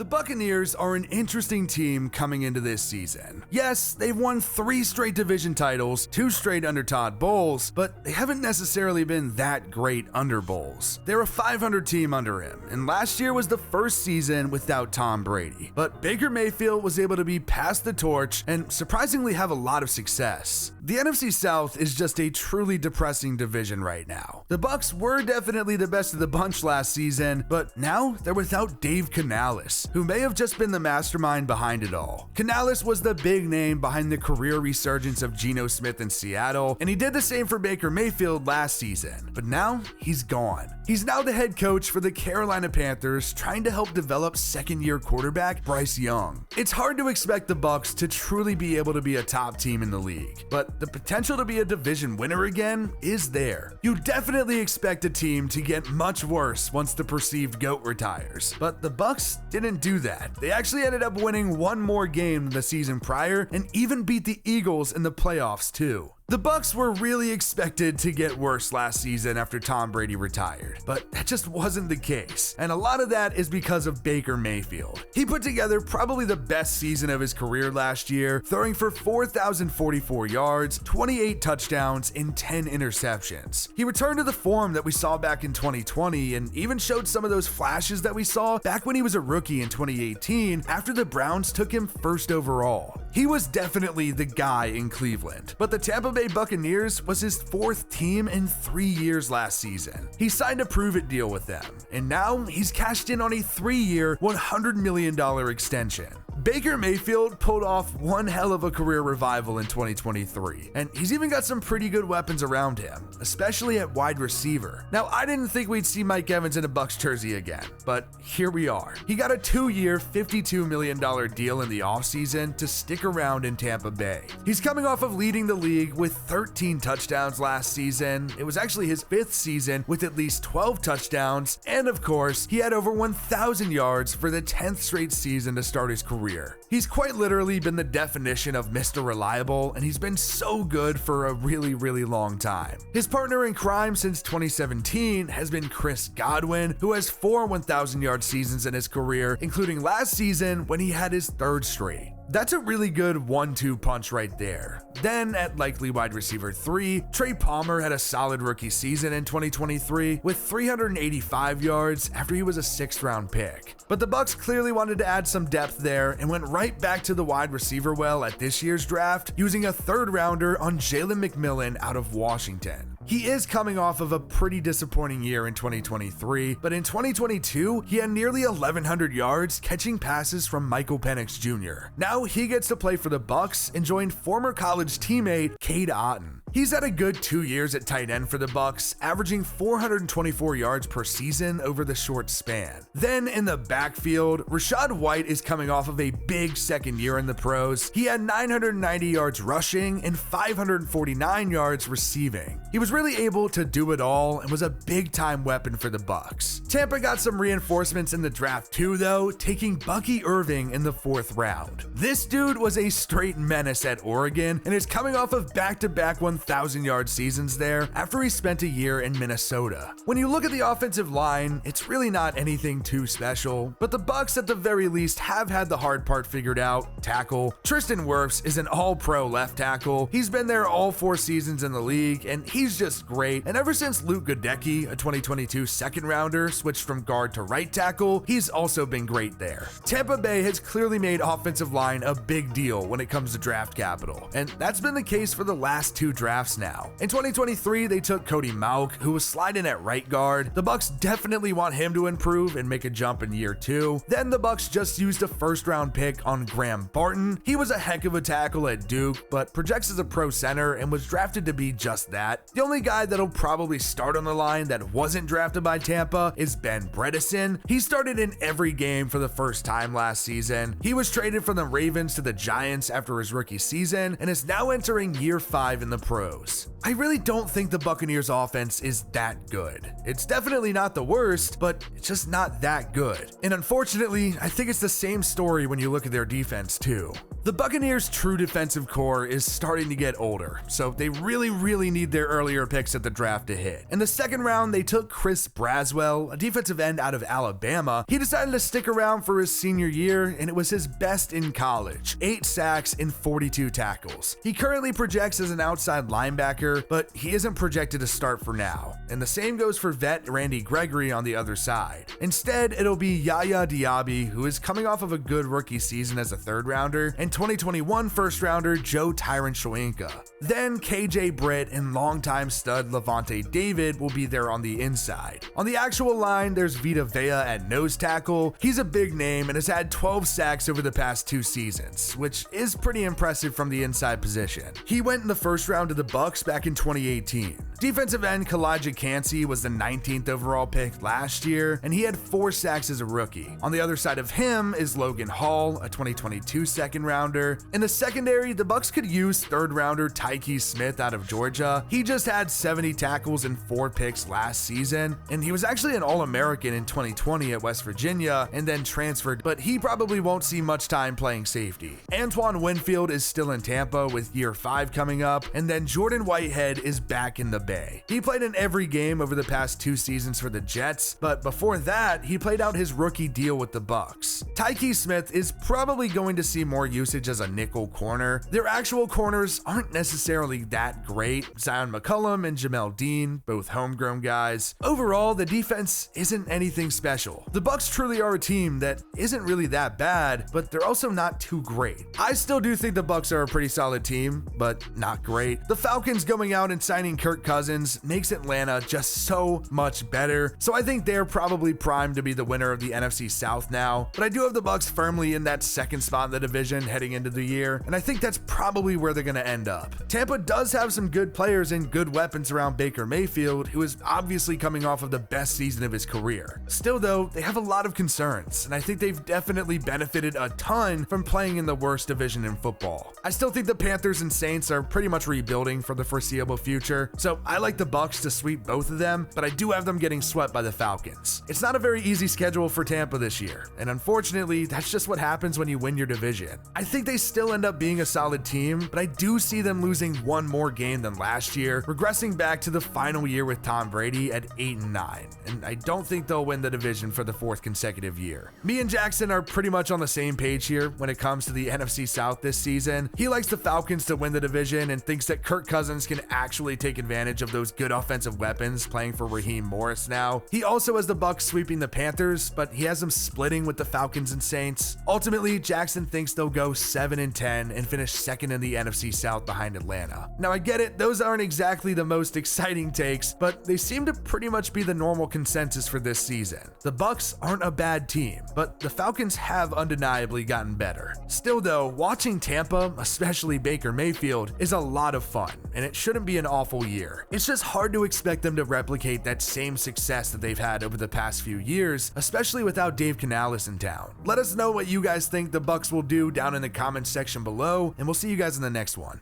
The Buccaneers are an interesting team coming into this season. Yes, they've won 3 straight division titles, 2 straight under Todd Bowles, but they haven't necessarily been that great under Bowles. They're a 500 team under him, and last year was the first season without Tom Brady. But Baker Mayfield was able to be passed the torch and surprisingly have a lot of success. The NFC South is just a truly depressing division right now. The Bucs were definitely the best of the bunch last season, but now they're without Dave Canales, who may have just been the mastermind behind it all. Canales was the big name behind the career resurgence of Geno Smith in Seattle, and he did the same for Baker Mayfield last season, but now he's gone. He's now the head coach for the Carolina Panthers, trying to help develop second-year quarterback Bryce Young. It's hard to expect the Bucs to truly be able to be a top team in the league, but the potential to be a division winner again is there. You definitely expect a team to get much worse once the perceived GOAT retires, but the Bucs didn't do that. They actually ended up winning one more game than the season prior and even beat the Eagles in the playoffs too. The Bucs were really expected to get worse last season after Tom Brady retired, but that just wasn't the case, and a lot of that is because of Baker Mayfield. He put together probably the best season of his career last year, throwing for 4,044 yards, 28 touchdowns, and 10 interceptions. He returned to the form that we saw back in 2020 and even showed some of those flashes that we saw back when he was a rookie in 2018 after the Browns took him first overall. He was definitely the guy in Cleveland, but the Tampa Bay Buccaneers was his 4th team in 3 years last season. He signed a prove-it deal with them, and now he's cashed in on a 3-year, $100 million extension. Baker Mayfield pulled off one hell of a career revival in 2023, and he's even got some pretty good weapons around him, especially at wide receiver. Now, I didn't think we'd see Mike Evans in a Bucs jersey again, but here we are. He got a 2-year, $52 million deal in the offseason to stick around in Tampa Bay. He's coming off of leading the league with 13 touchdowns last season. It was actually his 5th season with at least 12 touchdowns, and of course, he had over 1,000 yards for the 10th straight season to start his career. He's quite literally been the definition of Mr. Reliable, and he's been so good for a really long time. His partner in crime since 2017 has been Chris Godwin, who has 4 1,000-yard seasons in his career, including last season when he had his 3rd straight. That's a really good 1-2 punch right there. Then at likely wide receiver 3, Trey Palmer had a solid rookie season in 2023 with 385 yards after he was a 6th round pick. But the Bucs clearly wanted to add some depth there and went right back to the wide receiver well at this year's draft, using a 3rd rounder on Jalen McMillan out of Washington. He is coming off of a pretty disappointing year in 2023, but in 2022, he had nearly 1,100 yards catching passes from Michael Penix Jr. Now he gets to play for the Bucs and joined former college teammate Cade Otton. He's had a good 2 years at tight end for the Bucs, averaging 424 yards per season over the short span. Then in the backfield, Rachaad White is coming off of a big 2nd year in the pros. He had 990 yards rushing and 549 yards receiving. He was really able to do it all and was a big-time weapon for the Bucs. Tampa got some reinforcements in the draft too, though, taking Bucky Irving in the 4th round. This dude was a straight menace at Oregon and is coming off of back-to-back 1,000-yard seasons there after he spent a year in Minnesota. When you look at the offensive line, it's really not anything too special, but the Bucs at the very least have had the hard part figured out. Tackle. Tristan Wirfs is an all-pro left tackle. He's been there all 4 seasons in the league, and he's just great. And ever since Luke Goedeke, a 2022 2nd rounder, switched from guard to right tackle, he's also been great there. Tampa Bay has clearly made offensive line a big deal when it comes to draft capital, and that's been the case for the last 2 drafts now. In 2023, they took Cody Mauch, who was sliding at right guard. The Bucs definitely want him to improve and make a jump in year 2. Then the Bucs just used a 1st round pick on Graham Barton. He was a heck of a tackle at Duke, but projects as a pro center and was drafted to be just that. The only guy that'll probably start on the line that wasn't drafted by Tampa is Ben Bredeson. He started in every game for the first time last season. He was traded from the Ravens to the Giants after his rookie season and is now entering year 5 in the pros. throws. I really don't think the Buccaneers offense is that good. It's definitely not the worst, but it's just not that good. And unfortunately, I think it's the same story when you look at their defense too. The Buccaneers' true defensive core is starting to get older, so they really need their earlier picks at the draft to hit. In the second round, they took Chris Braswell, a defensive end out of Alabama. He decided to stick around for his senior year, and it was his best in college, 8 sacks and 42 tackles. He currently projects as an outside linebacker, but he isn't projected to start for now. And the same goes for vet Randy Gregory on the other side. Instead, it'll be Yaya Diaby, who is coming off of a good rookie season as a third rounder, and 2021 first rounder Joe Tyron Shoyinka. Then KJ Britt and longtime stud Levante David will be there on the inside. On the actual line, there's Vita Vea at nose tackle. He's a big name and has had 12 sacks over the past 2 seasons, which is pretty impressive from the inside position. He went in the first round to the Bucs back in 2018. Defensive end Kalijah Cansey was the 19th overall pick last year, and he had 4 sacks as a rookie. On the other side of him is Logan Hall, a 2022 second rounder. In the secondary, the Bucs could use third rounder Tyke Smith out of Georgia. He just had 70 tackles and 4 picks last season, and he was actually an All-American in 2020 at West Virginia and then transferred, but he probably won't see much time playing safety. Antoine Winfield is still in Tampa with year 5 coming up, and then Jordan Whitehead is back in the Bay. He played in every game over the past 2 seasons for the Jets, but before that, he played out his rookie deal with the Bucs. Tyke Smith is probably going to see more usage as a nickel corner. Their actual corners aren't necessarily that great. Zion McCullum and Jamel Dean, both homegrown guys. Overall, the defense isn't anything special. The Bucs truly are a team that isn't really that bad, but they're also not too great. I still do think the Bucs are a pretty solid team, but not great. The Falcons going out and signing Kirk Cousins makes Atlanta just so much better, so I think they're probably primed to be the winner of the NFC South now, but I do have the Bucs firmly in that second spot in the division heading into the year, and I think that's probably where they're going to end up. Tampa does have some good players and good weapons around Baker Mayfield, who is obviously coming off of the best season of his career. Still though, they have a lot of concerns, and I think they've definitely benefited a ton from playing in the worst division in football. I still think the Panthers and Saints are pretty much rebuilding for the foreseeable future, so I like the Bucs to sweep both of them, but I do have them getting swept by the Falcons. It's not a very easy schedule for Tampa this year, and unfortunately, that's just what happens when you win your division. I think they still end up being a solid team, but I do see them losing one more game than last year, regressing back to the final year with Tom Brady at 8-9, and I don't think they'll win the division for the 4th consecutive year. Me and Jackson are pretty much on the same page here when it comes to the NFC South this season. He likes the Falcons to win the division and thinks that Kirk Cousins can actually take advantage of those good offensive weapons playing for Raheem Morris now. He also has the Bucs sweeping the Panthers, but he has them splitting with the Falcons and Saints. Ultimately, Jackson thinks they'll go 7-10 and finish second in the NFC South behind Atlanta. Now I get it, those aren't exactly the most exciting takes, but they seem to pretty much be the normal consensus for this season. The Bucs aren't a bad team, but the Falcons have undeniably gotten better. Still though, watching Tampa, especially Baker Mayfield, is a lot of fun, and it shouldn't be an awful year. It's just hard to expect them to replicate that same success that they've had over the past few years, especially without Dave Canales in town. Let us know what you guys think the Bucs will do down in the comments section below, and we'll see you guys in the next one.